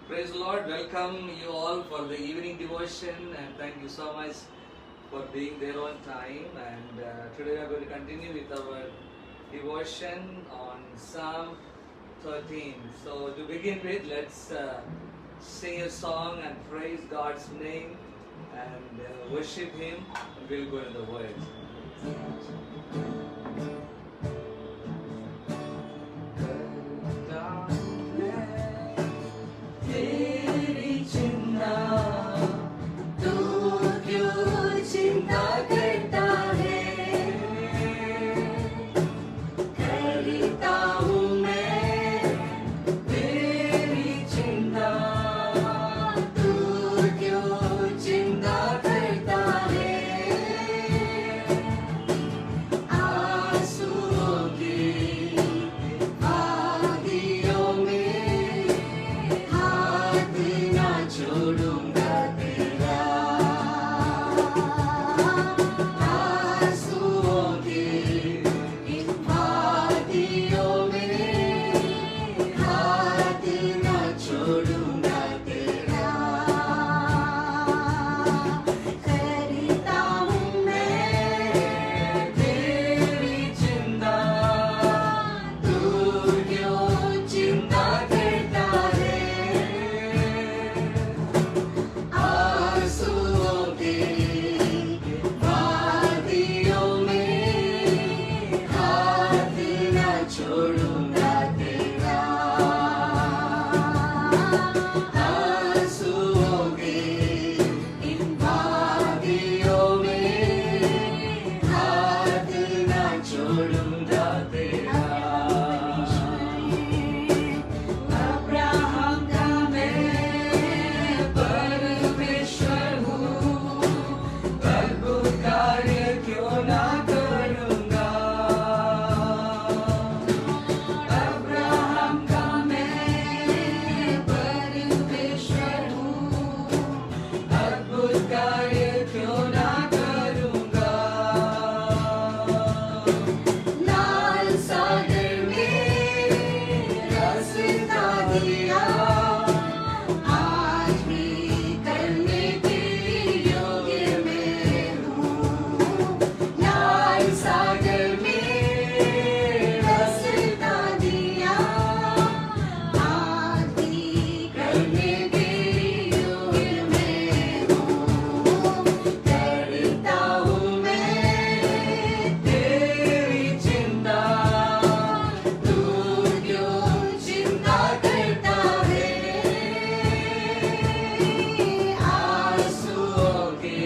Praise the Lord. Welcome you all for the evening devotion, and thank you so much for being there on time. And today we are going to continue with our devotion on Psalm 13. So to begin with, let's sing a song and praise God's name and worship Him. And we'll go into the words. तेरी चिंता तू क्यों चिंता करता है करता हूँ मैं तेरी चिंता तू क्यों चिंता करता है आंसुओं की वादियों में हाथ ना छोड़ूंगा तेरा आंसुओं की इन वादियों में हाथ ना छोड़ूंगा तेरा करता हूँ मैं तेरी चिंता तू क्यों चिंता करता है आंसुओं की वादियों में हाथ ना छोड़ूंगा तेरा आंसुओं की इन वादियों में हाथ ना छोड़ूंगा तेरा अब्राहम का मैं परमेश्वर हूँ अद्भुत कार्य क्यों ना करूँगा अब्राहम का मैं परमेश्वर हूँ अद्भुत कार्य क्यों ना करूँगा लाल सागर में रास्ता दिया आज भी करने के योग्य मैं हूँ लाल सागर में रास्ता दिया आज भी करने के योग्य मैं हूँ करता हूँ मैं तेरी चिंता तू क्यों चिंता करता है आंसुओं के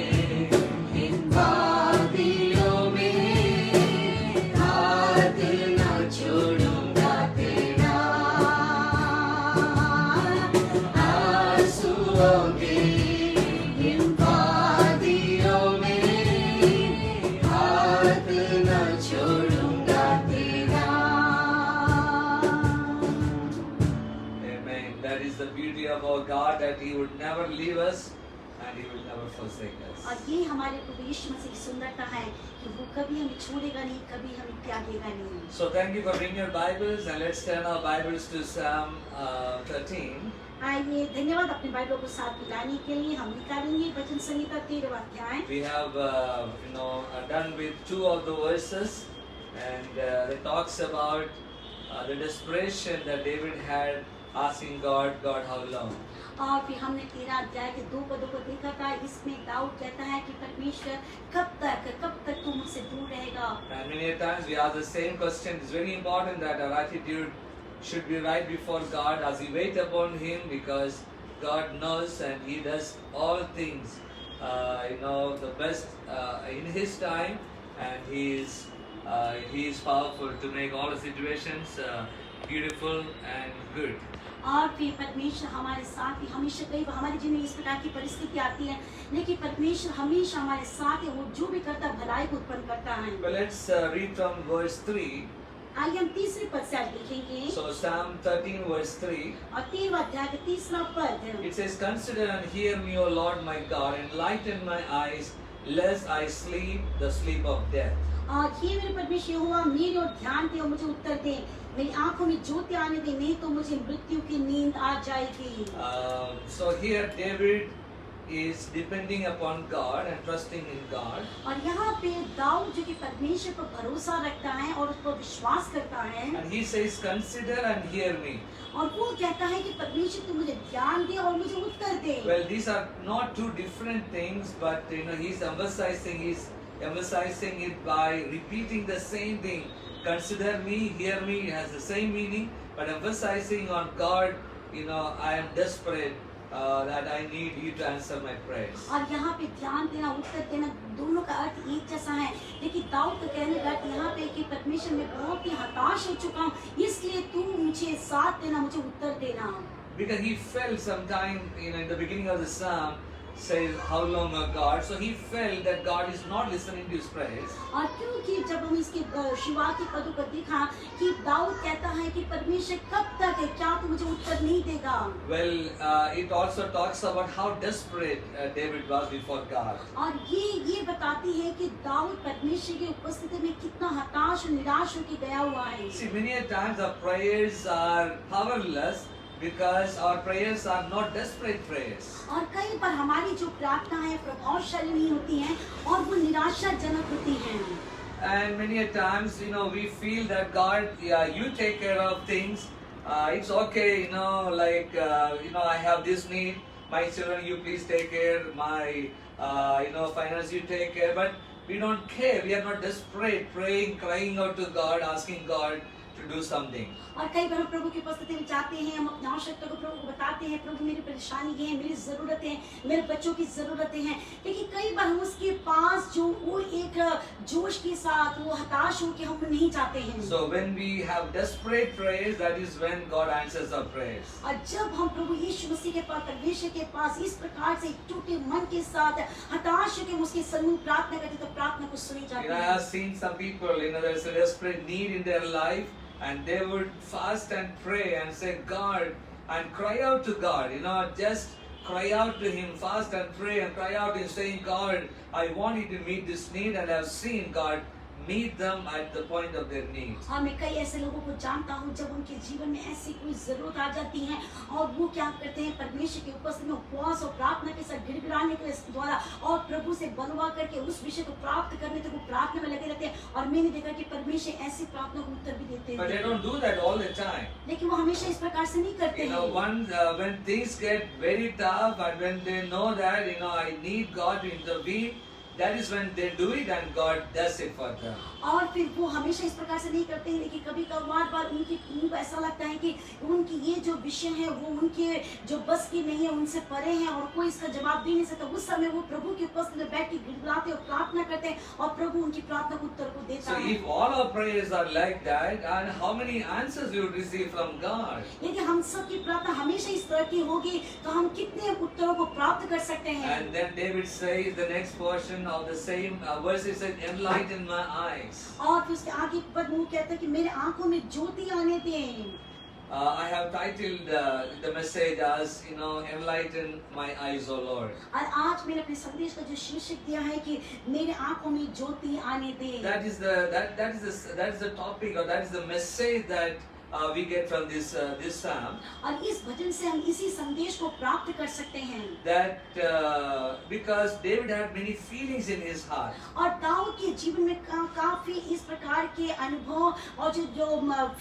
इन वादियों में हाथ ना छोड़ूंगा तेरा आंसुओं के इन वादियों में हाथ ना छोड़ूंगा तेरा Amen. That is the beauty of our God, that He would never leave us and He would never forsake us. और ये हमारे प्रभु यीशु मसीह की सुंदरता है कि वो कभी हमें छोड़ेगा नहीं, कभी हमें त्यागेगा नहीं। So thank you for bringing your Bibles, and let's turn our Bibles to Psalm 13. आइए, धन्यवाद अपने बाइबल को साथ मिलाने के लिए। हम निकालेंगे वचन संहिता 13वां अध्याय। We have done with two of the verses, and it talks about the desperation that David had asking God, how long? और फिर हमने 13 अध्याय के 2 पदों को देखा था। इसमें दाऊद कहता है कि परमेश्वर कब तक तू मुझसे दूर रहेगा। And many times we ask the same question. It's very important that our attitude should be right before God as we wait upon Him, because God knows and He does all things, the best in His time, and He is powerful to make all the situations beautiful and good. और फिर परमेश्वर हमारे साथ ही हमेशा। कई बार हमारी जिंदगी इस प्रकार की परिस्थिति आती है, लेकिन परमेश्वर हमेशा हमारे साथ है। वो जो भी करता है भलाई को उत्पन्न करता है। Well, let's read from verse 3. आइए हम तीसरे पद से आज देखेंगे। So Psalm 13 verse 3. और 13वां अध्याय का 3रा पद। It says, "Consider and hear me, O Lord my God, enlighten my eyes, lest I sleep the sleep of death." और ये मेरे परमेश्वर यहोवा मेरी ओर ध्यान दे और मुझे उत्तर दे, मेरी आंखों में ज्योति आने दे, नहीं तो मुझे मृत्यु की नींद आ जाएगी। So here David is depending upon God and trusting in God. और यहाँ पे दाऊद जो कि परमेश्वर पर भरोसा रखता है और उस पर विश्वास करता है, And he says, consider and hear me. और वो कहता है कि परमेश्वर तू मुझे ध्यान दे और मुझे उत्तर दे। Well, these are not two different things, but he's emphasizing it by repeating the same thing. Consider me, hear me, it has the same meaning, but emphasizing on God, I am desperate that I need you to answer my prayers. और यहाँ पे ध्यान देना, उत्तर देना, दोनों का अर्थ एक जैसा है, लेकिन दाऊद का कहने का अर्थ यहाँ पे कि परमेश्वर मैं बहुत ही हताश हो चुका हूँ, इसलिए तू मुझे साथ देना, मुझे उत्तर देना। Because he felt sometime, in the beginning of the psalm, says, how long, O God? So he felt that God is not listening to his prayers. और क्योंकि जब हम इसके शुरुआती पदों को देखा कि दाऊद कहता है कि परमेश्वर कब तक है, क्या तू मुझे उत्तर नहीं देगा? Well, it also talks about how desperate David was before God. और ये बताती है कि दाऊद परमेश्वर की उपस्थिति में कितना हताश और निराश होकर गया हुआ है। See, many a times our prayers are powerless because our prayers are not desperate prayers. और कई बार हमारी जो प्रार्थना है प्रभावशाली नहीं होती हैं और वो निराशाजनक होती हैं। And many a times, we feel that God, you take care of things. It's okay, I have this need. My children, you please take care. My, finance, you take care. But we don't care. We are not desperate, praying, crying out to God, asking God to do something. और कई बार हम प्रभु की उपस्थिति में जाते हैं, हम अपनी आवश्यकता को प्रभु को बताते हैं, प्रभु मेरी परेशानी ये है, मेरी जरूरतें हैं, मेरे बच्चों की जरूरतें हैं, लेकिन कई बार हम उसके पास जो वो एक जोश के साथ वो हताश हो के हम नहीं जाते हैं। So when we have desperate prayers, that is when God answers our prayers. और जब हम प्रभु यीशु मसीह के पास, परमेश्वर के पास इस प्रकार से टूटे मन के साथ हताश होकर हम उसके सम्मुख प्रार्थना करते हैं, तो प्रार्थना को सुनी जाती है। I have seen some people, there's a desperate need in their life, and they would fast and pray and say God and cry out to God, just cry out to Him, fast and pray and cry out and saying, God, I want you to meet this need, and I've seen God meet them at the point of their needs. हाँ, मैं कई ऐसे लोगों को जानता हूँ जब उनके जीवन में ऐसी कोई जरूरत आ जाती है और वो क्या करते हैं, परमेश्वर की उपस्थिति में उपवास और प्रार्थना के साथ गिड़गिड़ाने के द्वारा और प्रभु से बनवा करके उस विषय को प्राप्त करने तक वो प्रार्थना में लगे रहते हैं। और मैंने देखा कि परमेश्वर ऐसी प्रार्थना को उत्तर भी देते But they हैं, don't do that all the time. लेकिन वो हमेशा इस प्रकार से नहीं करते हैं। When things get very tough and when they know that, I need God to intervene, that is when they do it and God does it for them. और फिर वो हमेशा इस प्रकार से नहीं करते हैं, लेकिन कभी कभार उनको ऐसा लगता है कि उनकी ये जो विषय है वो उनके जो बस की नहीं है, उनसे परे हैं और कोई इसका जवाब दे नहीं सकता। उस समय वो प्रभु की उपस्थिति में बैठ के गिड़गिड़ाते और प्रार्थना करते हैं और प्रभु उनकी प्रार्थना को उत्तर को देता So है। if all our prayers are like that, and how many answers we would receive from God? लेकिन हम सब की प्रार्थना हमेशा इस तरह की होगी तो हम कितने उत्तरों को प्राप्त कर सकते हैं। And then David says the next portion of the same verse, he said, enlighten my eyes. और फिर उसके आगे पद वो कहता है कि मेरे आंखों में ज्योति आने दें। I have titled the message as, enlighten my eyes, O Lord. और आज मैंने अपने संदेश का जो शीर्षक दिया है कि मेरे आंखों में ज्योति आने दे। That is the topic, or that is the message that we get from this psalm. और इस भजन से हम इसी संदेश को प्राप्त कर सकते हैं। That because David had many feelings in his heart. और दाऊद के जीवन में काफी इस प्रकार के अनुभव और जो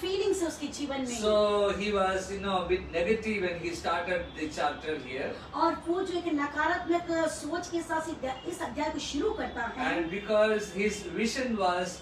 फीलिंग्स है उसके जीवन में। So he was, a bit negative when he started the chapter here. और वो जो एक नकारात्मक सोच के साथ इस अध्याय को शुरू करता है। And because his vision was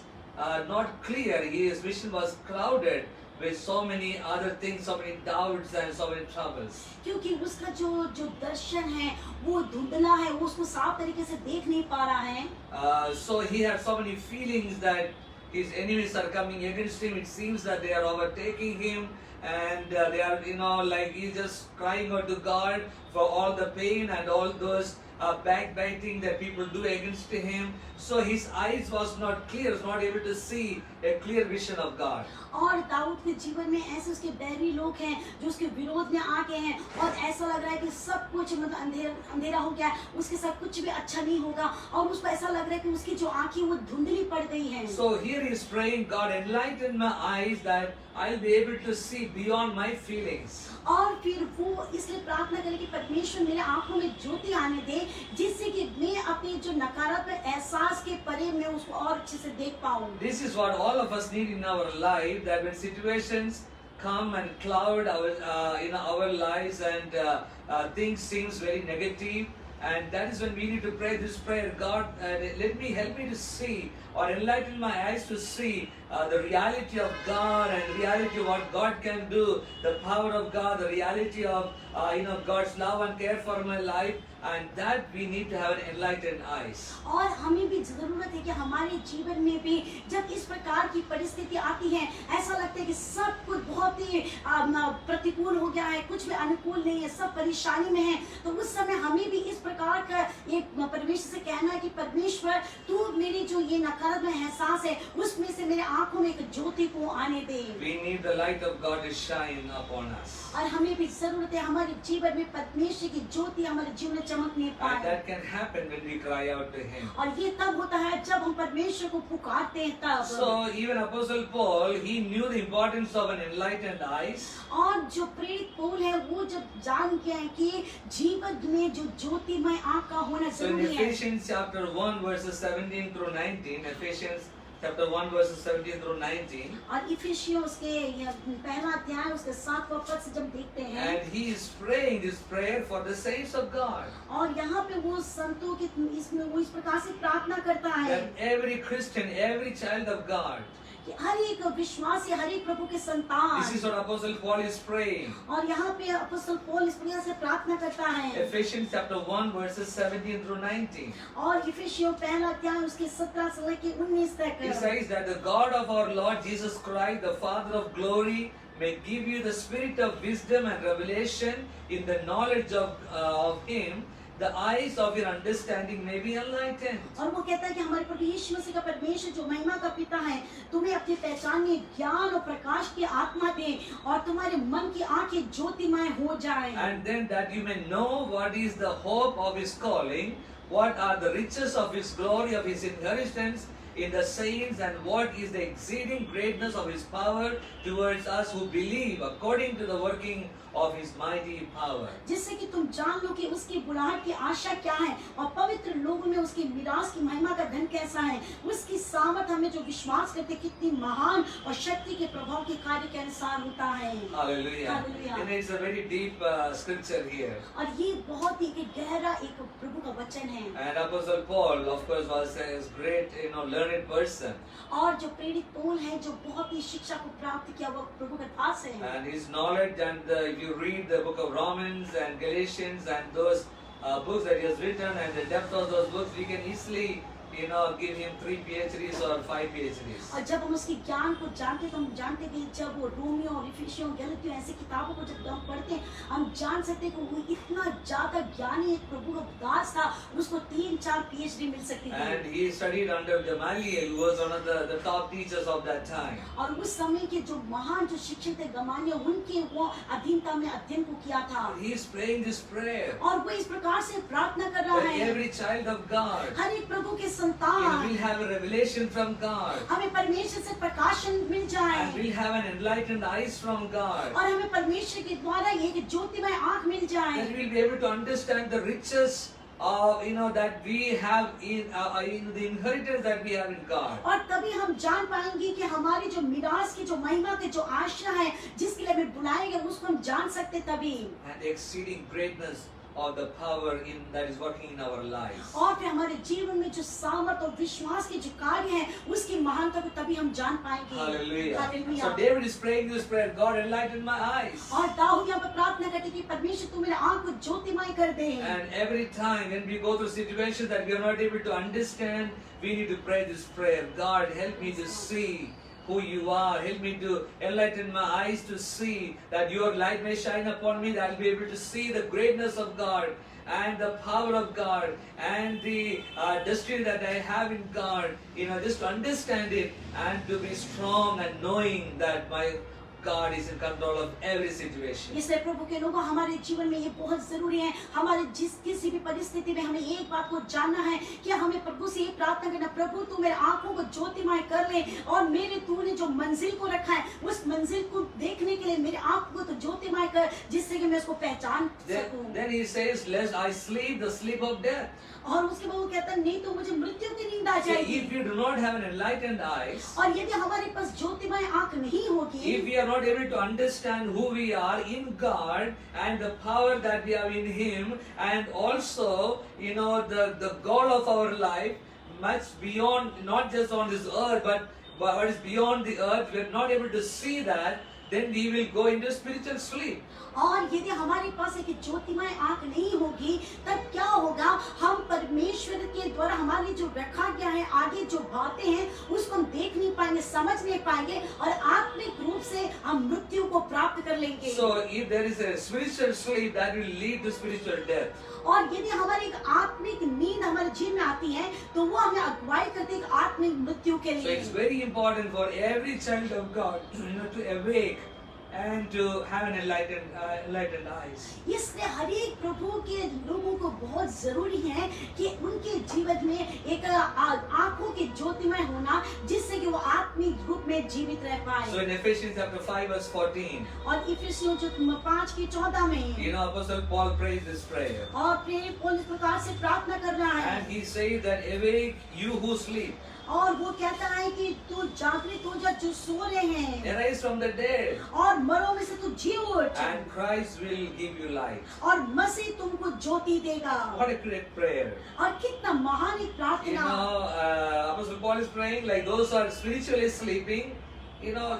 not clear, his vision was crowded with so many other things, so many doubts and so many troubles. क्योंकि उसका जो दर्शन है वो धुंधला है, वो उसको साफ तरीके से देख नहीं पा रहा है। So he had so many feelings that his enemies are coming against him. It seems that they are overtaking him, and they are, like he's just crying out to God for all the pain and all those backbiting that people do against him. So his eyes was not clear, was not able to see a clear vision of God. और दाऊद के जीवन में ऐसे उसके बैरी लोग हैं जो उसके विरोध में आ गए हैं और ऐसा लग रहा है कि सब कुछ मतलब अंधेरा हो गया है, उसके साथ कुछ भी अच्छा नहीं होगा और उसको ऐसा लग रहा है कि उसकी जो आंखें वो धुंधली पड़ गई हैं। So here he is praying, God enlighten my eyes that I'll be able to see beyond my feelings. और फिर वो इसलिए प्रार्थना करे कि परमेश्वर मेरे आंखों में ज्योति आने दे जिससे कि मैं अपने जो नकारात्मक एहसास के परे मैं उसको और अच्छे से देख पाऊं। This is what all of us need in our life, that when situations come and cloud our lives and things seems very negative, and that is when we need to pray this prayer, God, help me to see or enlighten my eyes to see the reality of God and reality of what God can do, the power of God, the reality of God's love and care for my life, and that we need to have an enlightened eyes. और हमें भी जरूरत है कि हमारे जीवन में भी जब इस प्रकार की परिस्थिति आती है, ऐसा लगता है कि सब कुछ बहुत ही प्रतिकूल हो गया है, कुछ भी अनुकूल नहीं है, सब परेशानी में है, तो उस समय हमें भी इस प्रकार का एक परमेश्वर से कहना है कि परमेश्वर तू मेरी जो ये नकारात्मक एहसास है उसमें से मेरे आंखों में एक ज्योति को आने दे। We need the light of God to shine upon us. और हमें भी जरूरत है हमारे जीवन में परमेश्वर की ज्योति हमारे जीवन में चमकने And पाए। that can happen when we cry out to Him. और ये तब होता है जब हम परमेश्वर को पुकारते हैं तब। So even Apostle Paul, he knew the importance of an enlightened eyes. और जो प्रेरित पौल है वो जब जान गया है कि जीवन में जो ज्योतिमय आँख का होना So in जरूरी है। Ephesians chapter 1 verses 17 through 19, Ephesians chapter 1 verses 17 through 19, और इफिसियों उसके पहला अध्याय उसके 7वां पद से जब देखते हैं and he is praying this prayer for the saints of God. और यहाँ पे वो संतों के इसमें वो इस प्रकार से प्रार्थना करता है That every Christian, every child of God, कि हर एक विश्वासी हर एक प्रभु के संतान। this is what Apostle Paul is praying. और यहाँ पे अपोस्तल पौल इस प्रकार से प्रार्थना करता है Ephesians chapter 1 verses 17 through 19. और इफिसियों पहला अध्याय उसके 17 से लेके 19 तक। He says that the God of our Lord Jesus Christ, the Father of glory, may give you the spirit of wisdom and revelation in the knowledge of Him, the eyes of your understanding may be enlightened. और वो कहता है कि हमारे प्रभु यीशु मसीह का परमेश्वर जो महिमा का पिता है तुम्हें अपनी पहचान में ज्ञान और प्रकाश की आत्मा दे और तुम्हारे मन की आंखें ज्योतिमय हो जाए। And then that you may know what is the hope of His calling, what are the riches of His glory, of His inheritance in the saints, and what is the exceeding greatness of His power towards us who believe, according to the working of His mighty power. जिससे कि तुम जान लो कि उसकी बुलाहट की आशा क्या है और पवित्र लोगों में उसकी मिरास की महिमा का धन कैसा है, उसकी सामर्थ हमें जो विश्वास करते कितनी महान और शक्ति के प्रभाव के कार्य के अनुसार होता है। Hallelujah. Hallelujah. And it's a very deep scripture here. और ये बहुत ही एक गहरा एक प्रभु का वचन है। And Apostle Paul, of course, was a great, learned person. और जो प्रेरित पौल है जो बहुत ही शिक्षा को प्राप्त किया वो प्रभु के पास है। And his knowledge, and if you read the book of Romans and Galatians and those books that he has written and the depth of those books, we can easily give him 3 PhDs or 5 PhDs. और जब हम उसके ज्ञान को जानते तो हम जानते कि जब वो रोमियो और इफिसियों गलतियों ऐसी किताबों को जब हम पढ़ते हैं हम जान सकते हैं कि वो इतना ज्यादा ज्ञानी एक प्रभु का दास था उसको 3-4 PhD मिल सकती थी। And he studied under Gamaliel, who was one of the top teachers of that time. और उस समय के जो महान जो शिक्षक थे गमालियल उनके वो अधीनता में अध्ययन को किया था। He is praying this prayer और वो इस प्रकार से प्रार्थना कर रहा that है every child of God हर एक प्रभु के संतान will have a revelation from God, हमें परमेश्वर से प्रकाशन मिल जाए and will have an enlightened eyes from God. और हमें परमेश्वर के द्वारा एक ज्योतिमय आँख मिल Then जाए we will be able to understand the riches that we have in the inheritance that we have in God. और तभी हम जान पाएंगे कि हमारी जो मिरास की जो महिमा की जो आशा है जिसके लिए हमें बुलाए गए उसको हम जान सकते तभी And the exceeding greatness of the power that is working in our lives. और फिर हमारे जीवन में जो सामर्थ और विश्वास के जो कार्य है उसकी महानता को तभी हम जान पाएंगे। Hallelujah. Hallelujah. So David is praying this prayer, God enlighten my eyes. और दाऊद यहाँ पर प्रार्थना करते कि परमेश्वर तू मेरे आँख को ज्योतिमय कर दे। And every time when we go through situations that we are not able to understand, we need to pray this prayer. God, help me to see who you are. Help me to enlighten my eyes to see that your light may shine upon me, that I'll be able to see the greatness of God and the power of God and the destiny that I have in God. Just to understand it and to be strong and knowing that my God is in control of every situation. इसलिए प्रभु के लोगों, हमारे जीवन में ये बहुत जरूरी है। हमारे किसी भी परिस्थिति में हमें एक बात को जानना है कि हमें प्रभु से ये प्रार्थना करना, प्रभु तू मेरे आंखों को ज्योतिमय कर ले और मेरे तूने जो मंजिल को रखा है उस मंजिल को देखने के लिए मेरे आंखों को तो ज्योतिमय कर, जिससे कि मैं उसको पहचान सकूं। Then he says, lest I sleep the sleep of death. और उसके बाद वो कहता है, नहीं तो मुझे मृत्यु की नींद आ See, जाएगी। if you do not have an enlightened eyes, और यदि हमारे पास ज्योतिमय आंख नहीं होगी, if we are not able to understand who we are in God and the power that we have in Him, and also the goal of our life, much beyond, not just on this earth, but what is beyond the earth, we are not able to see that, then we will go into spiritual sleep. और यदि हमारे पास एक ज्योतिमय आंख नहीं होगी, तब क्या होगा? हम परमेश्वर के द्वारा हमारे जो रखा गया है, आगे जो बातें हैं उसको हम देख नहीं पाएंगे, समझ नहीं पाएंगे और आत्मिक रूप से हम मृत्यु को प्राप्त कर लेंगे। So if there is a spiritual sleep, that will lead to spiritual death. और यदि हमारी एक आत्मिक नींद हमारे जीवन में आती है तो वो हमें अगुवाई करती है एक आत्मिक मृत्यु के So it's लिए। very important for every child of God to awake and to have an enlightened eyes. इसलिए हर एक प्रभु के लोगों को बहुत जरूरी है कि उनके जीवन में एक आंखों की ज्योतिमय होना, जिससे कि वो आत्मिक रूप में जीवित रह पाए। So in Ephesians chapter 5 verse 14, और इफिसियों जो 5:14 में Apostle Paul prays this prayer. और प्रेरित पौलुस इस प्रकार से प्रार्थना कर रहा है And he says that awake you who sleep, और वो कहता है कि तू जागृत हो जा जो सो रहे हैं, arise from the dead, और मरो में से तू जी उठ, and Christ will give you life. और मसीह तुमको ज्योति देगा। What a great prayer. और कितना महान एक प्रार्थना। Apostle Paul is praying like those who are spiritually sleeping,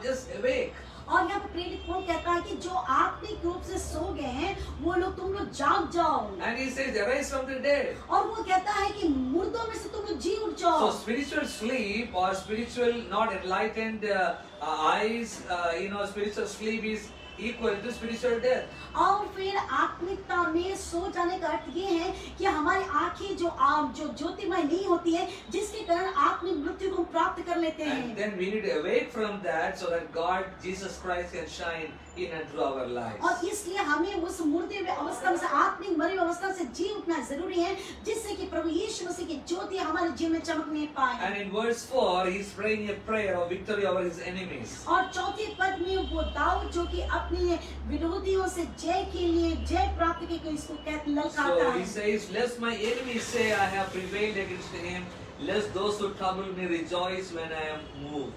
just awake. और यहाँ पे प्रेरित पौलुस कहता है कि जो आत्मिक रूप से सो गए हैं वो लोग, तुम लोग जाग जाओ। And he says, arise from the dead. और वो कहता है कि मुर्दों में से तुम लोग जी उठ जाओ। So spiritual sleep or spiritual not enlightened eyes, spiritual sleep is equal to spiritual death. और फिर आत्मिकता में सो जाने का अर्थ ये है कि हमारी आंखें जो ज्योतिमय नहीं होती है, जिसके कारण आत्मिक मृत्यु को हम प्राप्त कर लेते And हैं। then we need to awake from that so that God, Jesus Christ can shine in and through our lives. और इसलिए हमें उस मुर्दे हुए अवस्था में से, आत्मिक मरे हुए अवस्था से जी उठना जरूरी है, जिससे कि प्रभु यीशु मसीह की ज्योति हमारे जीवन में चमकने पाए। And in verse 4, he's praying a prayer of victory over his enemies. और चौथे पद में वो दाऊद जो कि अपने विरोधियों से जय के लिए, जय प्राप्त के लिए इसको ललकारता So है। he says, lest my enemies say I have prevailed against him, lest those who trouble me rejoice when I am moved.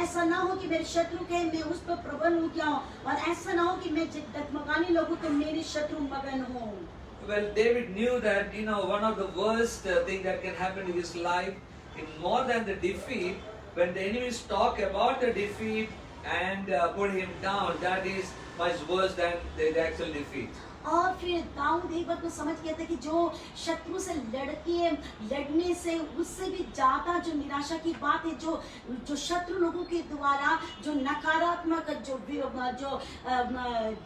ऐसा ना हो कि मेरे शत्रु कहे मैं उस पर प्रबल हो गया हूँ, और ऐसा ना हो कि मैं डगमगाने लगूं तो मेरे शत्रु मगन हो। Well, David knew that, one of the worst thing that can happen in his life, in more than the defeat, when the enemies talk about the defeat and put him down, that is much worse than the actual defeat. और फिर दाऊद एक बात को समझ गया था कि जो शत्रु से लड़ने से उससे भी ज्यादा जो निराशा की बात है, जो शत्रु लोगों के द्वारा जो नकारात्मक जो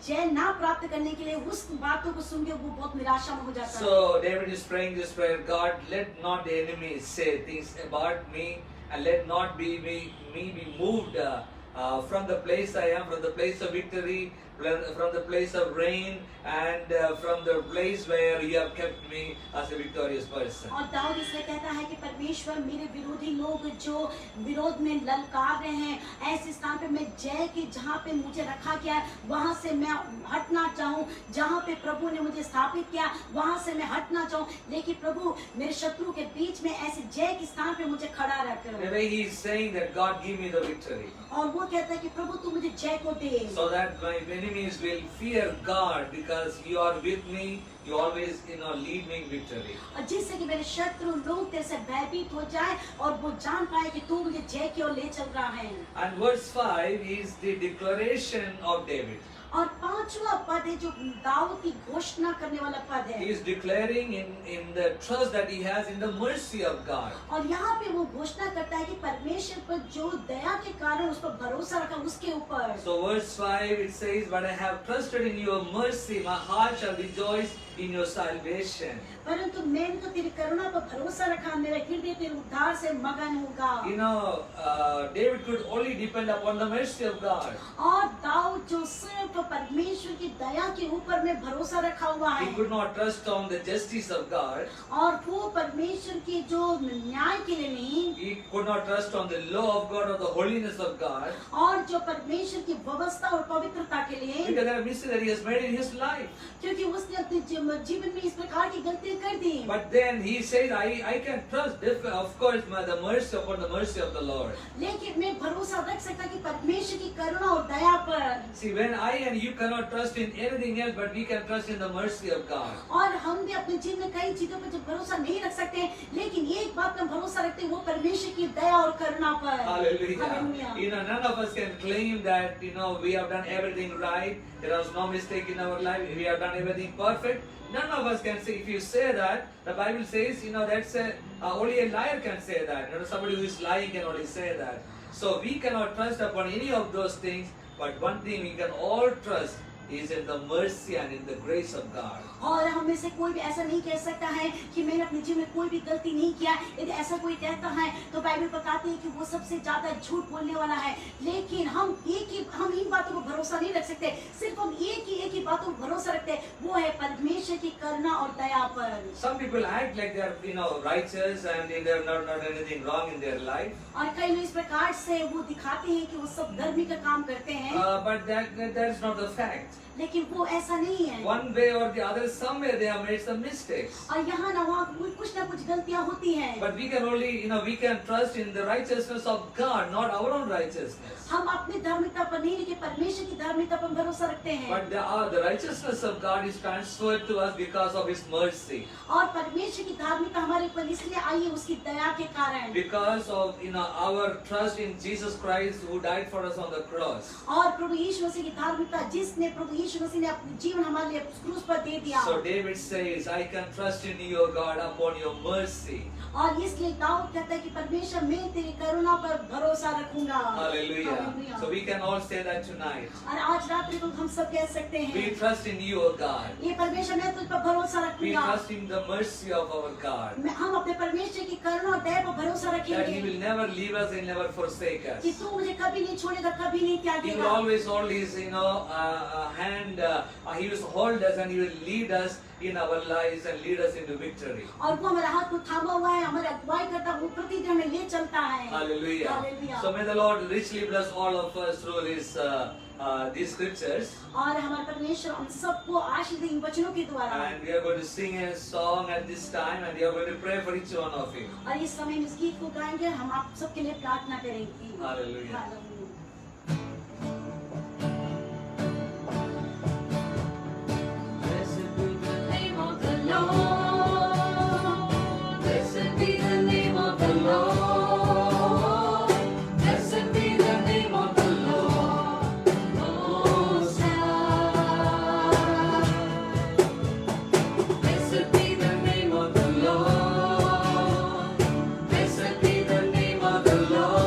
जय ना प्राप्त करने के लिए उस बातों को सुन के वो बहुत निराशा में हो जाता है। So David is praying this prayer, God, let not the enemies say things about me, and let not me be moved from the place I am, from the place of victory, from the place of reign, and from the place where you have kept me as a victorious person. और दाऊद इसलिए कहता है कि परमेश्वर, मेरे विरोधी लोग जो विरोध में ललकार रहे हैं, ऐसे स्थान पे मैं जय के जहाँ पे मुझे रखा गया है वहाँ से मैं हटना चाहूँ, जहाँ पे प्रभु ने मुझे स्थापित किया वहाँ से मैं हटना चाहूँ, लेकिन प्रभु मेरे शत्रु के बीच में ऐसे जय के स्थान पे मुझे खड़ा रख। The way he is saying that God give me the victory, और वो कहता है कि प्रभु तू मुझे जय को दे, so that my enemies will fear God because you are with me. You always, lead me in victory. और जिससे कि मेरे शत्रु लोग तेरे से भयभीत हो जाए और वो जान पाए कि तू मुझे जय की ओर ले चल रहा है। And verse 5 is the declaration of David. और पांचवा पद है जो दाऊद की घोषणा करने वाला पद He है। is declaring in the trust that he has in the mercy of God. और यहाँ पे वो घोषणा करता है कि परमेश्वर पर जो दया के कारण उस पर भरोसा रखा उसके ऊपर। So verse 5 it says, "But I have trusted in your mercy, my heart shall rejoice in your salvation." परंतु मैंने तो तेरी करुणा पर भरोसा रखा, मेरा हृदय तेरे उद्धार से मगन होगा। You know, David could only depend upon the mercy of God. और दाऊद जो सिर्फ परमेश्वर की दया के ऊपर में भरोसा रखा हुआ He है could not trust on the justice of God. और वो परमेश्वर के जो न्याय के लिए नहीं, He could not trust on the law of God or the holiness of God. और जो परमेश्वर की व्यवस्था और पवित्रता के लिए, Because there are mistakes that he has made in his life. क्योंकि उसने अपने जीवन में इस प्रकार की गलतियां कर दी। But then he says, I can trust, of course, the mercy upon the mercy of the Lord. लेकिन मैं भरोसा रख सकता कि परमेश्वर की करुणा और दया पर। See, when I and you cannot trust in anything else, but we can trust in the mercy of God. और हम भी अपने जीवन में कई चीजों पर जो भरोसा नहीं रख सकते, लेकिन एक बात पर भरोसा रखते हैं, वो परमेश्वर की दया और करुणा पर। Hallelujah. Hallelujah. You know, none of us can claim that, we have done everything right. There was no mistake in our life. We have done everything perfect. None of us can say. If you say that, the Bible says, that's only a liar can say that. Somebody who is lying can only say that. So we cannot trust upon any of those things. But one thing we can all trust is in the mercy and in the grace of God. और हम में से कोई भी ऐसा नहीं कह सकता है कि मैंने अपने जीवन में कोई भी गलती नहीं किया। यदि ऐसा कोई कहता है तो बाइबल बताती है कि वो सबसे ज्यादा झूठ बोलने वाला है। लेकिन हम इन बातों को भरोसा नहीं रख सकते, सिर्फ हम एक ही बातों को भरोसा रखते हैं, वो है परमेश्वर की करुणा और दया पर। Some people act like they are, righteous and they have not done anything wrong in their life. और कई लोग इस प्रकार से वो दिखाते हैं कि वो सब धर्मी का काम करते हैं, But that's not the fact. लेकिन वो ऐसा नहीं है। One way or the other, somewhere they have made some mistakes. और यहाँ ना वहाँ कुछ ना कुछ गलतियाँ होती हैं। But we can only, we can trust in the righteousness of God, not our own righteousness. हम अपनी धार्मिकता पर नहीं, लेकिन परमेश्वर की धार्मिकता पर भरोसा रखते हैं। But the righteousness of God is transferred to us because of His mercy. और परमेश्वर की धार्मिकता हमारे ऊपर इसलिए आई है उसकी दया के कारण। Because of our trust in Jesus Christ who died for us on the cross. और प्रभु यीशु मसीह की धार्मिकता, जिसने प्रभु यीशु मसीह ने अपने जीवन हमारे लिए क्रूस पर दे दिया। So David says, I can trust in you, O God, upon your mercy. और इसलिए दाऊद कहता है कि परमेश्वर, मैं तेरी करुणा पर भरोसा रखूंगा। Hallelujah. Hallelujah. So we can all say that tonight. और आज रात्रि को हम सब कह सकते हैं, We trust in you, O God. ये परमेश्वर, मैं तुझ पर भरोसा We रखूंगा। trust in the mercy of our God. हम अपने परमेश्वर की करुणा और दया पर भरोसा That He रखेंगे will never leave us and never forsake us. कि तू मुझे कभी नहीं छोड़ेगा, कभी नहीं He will त्यागेगा। always hold His, hand. He will hold us and He will lead us in our lives and lead us into victory. और वो हमारा हाथ को थामा हुआ है, हमारी अगुवाई करता है, वो प्रतिदिन हमें ले चलता है। Hallelujah. Hallelujah. So may the Lord richly bless all of us through these scriptures. और हमारे परमेश्वर हम सबको आशीष दे इन वचनों के द्वारा। And we are going to sing a song at this time and we are going to pray for each one of you. और इस समय इस गीत को गाएंगे, हम आप सबके लिए प्रार्थना करेंगे। Hallelujah. Hallelujah. Blessed be the name of the Lord. Blessed be the name of the Lord. Blessed be the name of the Lord Most High. Blessed be the name of the Lord. Blessed be the name of the Lord.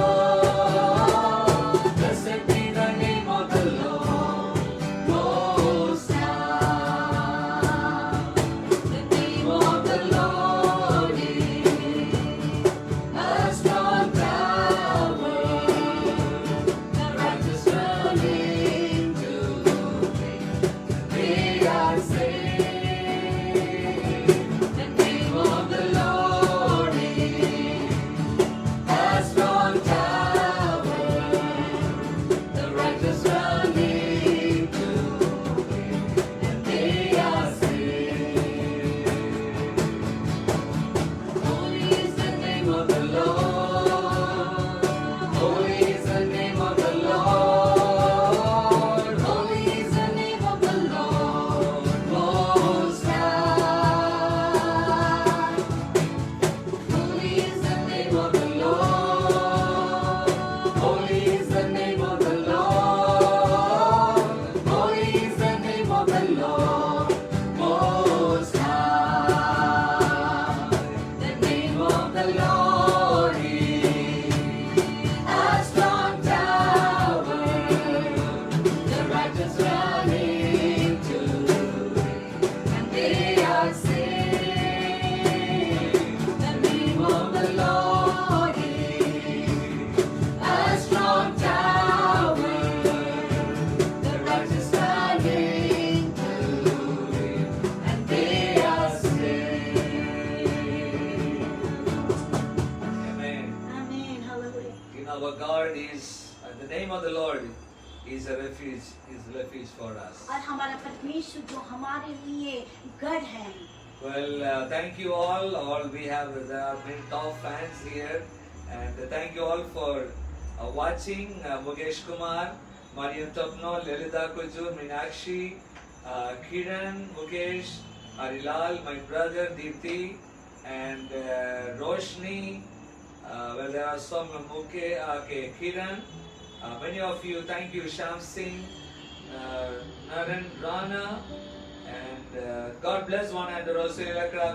Lord is, the name of the Lord is a refuge for us. और हमारा परमेश्वर जो हमारे लिए गढ़ है. Well, thank you all. There are many top fans here, and thank you all for watching. Mukesh Kumar, Mariam Tapno, Lelita Kujur, Meenakshi, Kiran, Mukesh, Arilal, my brother Deepthi, and Roshni. Well, there are some Kiran. Many of you, thank you, Sham Singh, Naren Rana, and God bless one another also.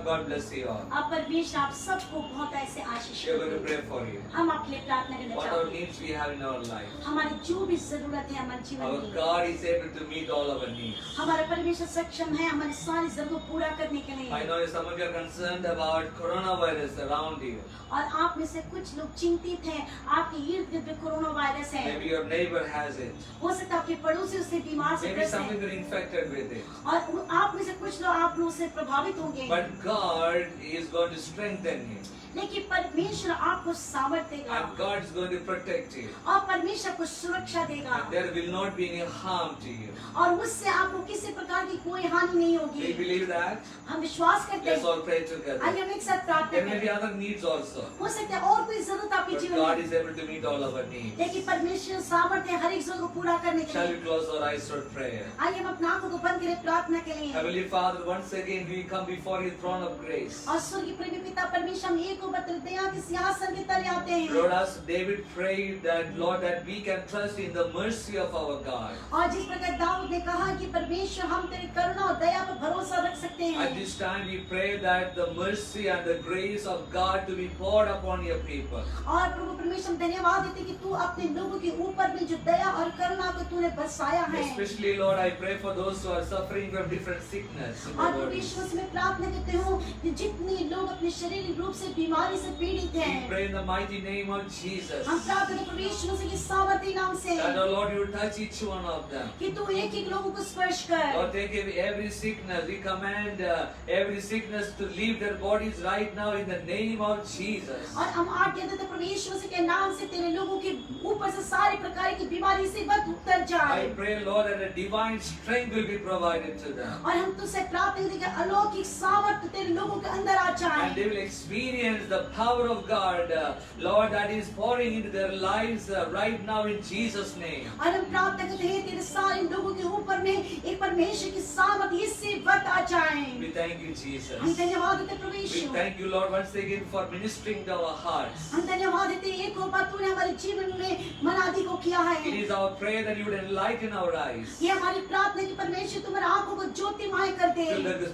God bless you all. अब परमेश्वर आप सबको बहुत ऐसे आशीष We are going to they. pray for you. हम आपके लिए प्रार्थना करना What चाहते our हैं. needs we have in our life. हमारी जो भी जरूरत है हमारे जीवन Our में, God is able to meet all our needs. हमारा परमेश्वर सक्षम है हमारी सारी जरूरत पूरा करने के लिए. I know some of you are concerned about coronavirus around you. और आप में से कुछ लोग चिंतित हैं, आपके इर्द गिर्द में कोरोना वायरस है. Maybe your neighbor has it. हो सकता है आपके पड़ोसी उससे बीमार से Maybe ग्रस्त some of हैं. you are infected with it. और आप में से कुछ लोग आप लोग से प्रभावित होंगे. But God is going to strengthen you. लेकिन परमेश्वर आपको सामर्थ्य देगा And God is going to protect you. और परमेश्वर को सुरक्षा देगा And there will not be any harm to you. और उससे आपको किसी प्रकार की कोई हानि नहीं Do होगी. you believe that? हम विश्वास करते Let's हैं. all pray together. आइए हम एक साथ प्रार्थना There may be करें. other needs also. हो सकता है और कोई जरूरत आपके But जीवन God में, is able to meet all our needs. लेकिन परमेश्वर सामर्थ्य है हर एक जरूरत को पूरा करने के Shall लिए. we close our eyes for prayer? आइए हम अपना आंखों को बंद करें प्रार्थना के लिए. Heavenly Father, once again we come before your throne of grace. और स्वर्गीय प्रेमी पिता परमेश्वर हम एक बदल दया के सिंहासन के तले आते हैं. Lord, as David prayed that, Lord, that we can trust in the mercy of our God. और जिस प्रकार दाऊद ने कहा कि परमेश्वर हम तेरे करुणा और दया पर भरोसा रख सकते At हैं. this time we pray that the mercy and the grace of God to be poured upon your people. और प्रभु परमेश्वर हम धन्यवाद देते हैं कि तू अपने लोगों के ऊपर में जो दया और करुणा को तूने बरसाया है. Especially, Lord, I pray for those who are suffering from different sickness in और their bodies. परमेश्वर से मैं प्रार्थना करती हूँ कि जितने लोग अपने शारीरिक रूप से बीमारी से पीड़ित We हैं, pray in the mighty name of Jesus हम प्रार्थना करते हैं परमेश्वर से कि सामर्थ्य नाम से that, oh Lord, you will touch each one of them. कि तू एक एक लोगों को स्पर्श कर. Lord, take away every sickness. We command every sickness to leave their bodies right now in the name of Jesus. और हम आज्ञा देते हैं परमेश्वर से के नाम से तेरे लोगों के ऊपर से सारे प्रकार की बीमारी से बद उतर जाए. I pray, Lord, that a divine strength will be provided to them. और हम तुझसे प्रार्थना करते हैं कि अलौकिक सामर्थ्य तेरे लोगों के अंदर आ And जाए. they will experience the power of God, Lord, that is pouring into their lives right now in Jesus' name. और हम प्रार्थना करते हैं तेरे सारे लोगों के ऊपर में एक परमेश्वर की सामर्थ्य इससे बद आ जाए. We thank you, Jesus. हम धन्यवाद देते हैं We परमेश्वर. thank you, Lord, once again for ministering to our hearts. हम धन्यवाद देते हैं एक और बात तूने हमारे जीवन में मनादी को किया It है. is our prayer that you would enlighten our eyes ये हमारी प्रार्थना है कि परमेश्वर तुम्हारे आंखों को ज्योतिमय कर दे,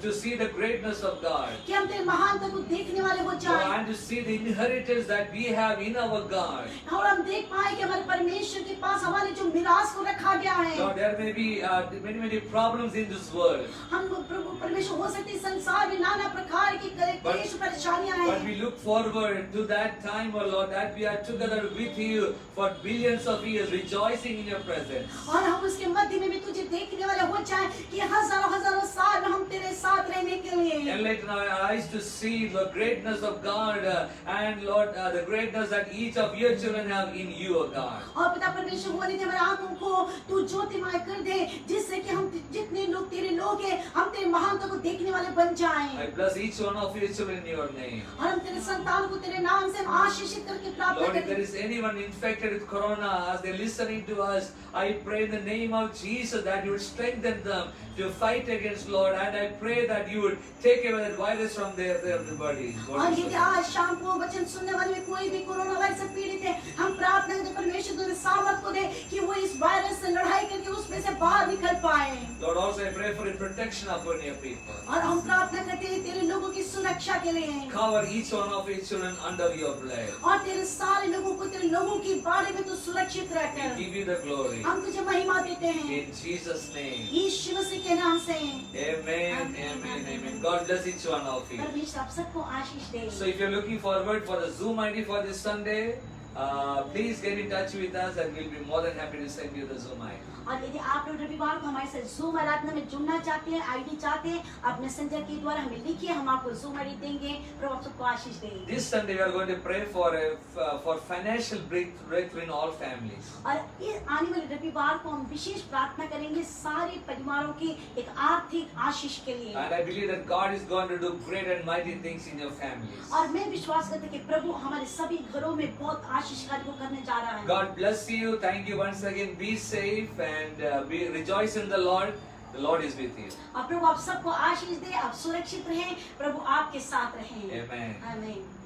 to see the greatness of God. कि हम तेरे महानता को देखने वाले हो जाए. And to see the inheritance that we have in our God. और हम देख पाए कि हमारे परमेश्वर के पास हमारे जो मिरास को रखा गया है. Lord, there may be many problems in this world. हम प्रभु परमेश्वर हो सकते हैं संसार में नाना प्रकार की क्लेश परेशानियां But हैं. we look forward to that time, oh Lord, that we are together with you for billions of years, rejoicing in your presence. और हम उसके मध्य में भी तुझे देखने वाले हो जाए कि हजारों हजारों साल में हम तेरे साथ रहने के लिए. Enlighten our eyes to see the greatness of God and Lord, the greatness that each of your children have in you, O God. और पिता परमेश्वर होने दे हमारे आंखों को तू ज्योतिमय कर दे, जिससे कि हम जितने लोग तेरे लोग हैं हम तेरे महानता को देखने वाले बन जाएं. I bless each one of your children in your name. और हम तेरे संतान को तेरे नाम से हम आशीषित करके प्रार्थना Lord, if करते there हैं. is anyone infected with corona as they're listening to us, I pray in the name of Jesus that you would strengthen them to fight against, Lord, and I pray that you would take away that virus from their bodies. और यदि आज शाम को वचन सुनने वाले में कोई भी कोरोना वायरस से पीड़ित है, हम प्रार्थना करते हैं परमेश्वर तुझे सामर्थ को दे कि वो इस वायरस से लड़ाई करके उसमें से बाहर निकल पाए. Lord, also I pray for your protection upon your people. और हम प्रार्थना करते हैं तेरे लोगों की सुरक्षा के लिए. Cover each one of your children under your blood. और तेरे सारे लोगों को तेरे लोगों के बारे में तू सुरक्षित We रख. give you the glory. हम तुझे महिमा देते हैं In Jesus' name. यीशु मसीह के नाम से. Amen, amen, amen. God bless each one of you. परमेश्वर आप सबको आशीष दे. So if you're looking forward for the Zoom ID for this Sunday, please get in touch with us and we'll be more than happy to send you the Zoom ID. और यदि आप लोग रविवार को हमारे साथ जूम आराधना में जुड़ना चाहते हैं, आईडी चाहते हैं, आप मैसेंजर के द्वारा हमें लिखिए, हम आपको जूम आईडी देंगे। प्रभु आप सबको आशीष दे। This Sunday we are going to pray for financial breakthrough in all families. और इस आने वाले रविवार को हम विशेष प्रार्थना करेंगे सारे परिवारों की एक आर्थिक आशीष के लिए। And I believe that God is going to do great and mighty things in your families. और मैं विश्वास करती हूँ कि प्रभु हमारे सभी घरों में बहुत आशीष कार्य को करने जा रहा है। God bless you. Thank you once again. Be safe and be rejoice in the Lord. The Lord is with you. और प्रभु आप सबको आशीष दे, आप सुरक्षित रहें, प्रभु आपके साथ रहें। Amen. आमीन।